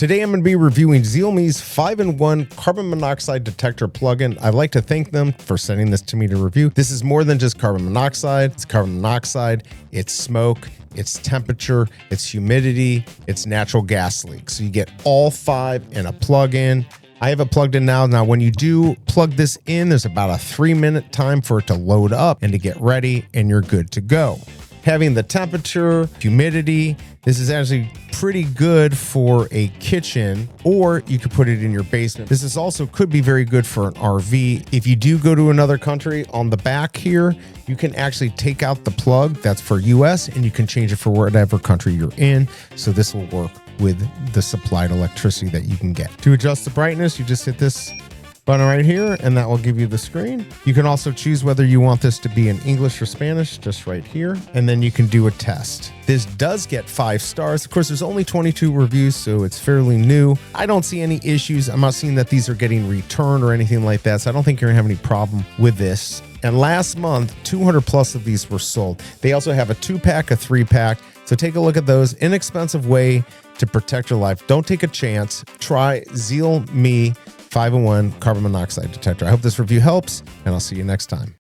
Today I'm going to be reviewing Zealme's 5-in-1 carbon monoxide detector plugin. I'd like to thank them for sending this to me to review. This is more than just carbon monoxide. It's carbon monoxide, it's smoke, it's temperature, it's humidity, it's natural gas leaks. So you get all 5 in a plug-in. I have it plugged in now. Now, when you do plug this in, there's about a 3-minute time for it to load up and to get ready, and you're good to go. Having the temperature, humidity, this is actually pretty good for a kitchen, or you could put it in your basement. This is also could be very good for an RV. If you do go to another country, on the back here, you can actually take out the plug that's for US and you can change it for whatever country you're in. So this will work with the supplied electricity that you can get. To adjust the brightness, you just hit this button right here and that will give you the screen. You can also choose whether you want this to be in English or Spanish, just right here, and then you can do a test. This does get 5 stars. Of course, there's only 22 reviews, so it's fairly new. I don't see any issues. I'm not seeing that these are getting returned or anything like that, so I don't think you're gonna have any problem with this. And last month, 200 plus of these were sold. They also have a 2-pack, a 3-pack, so take a look at those. Inexpensive way to protect your life. Don't take a chance. Try Zealme 5-in-1 carbon monoxide detector. I hope this review helps, and I'll see you next time.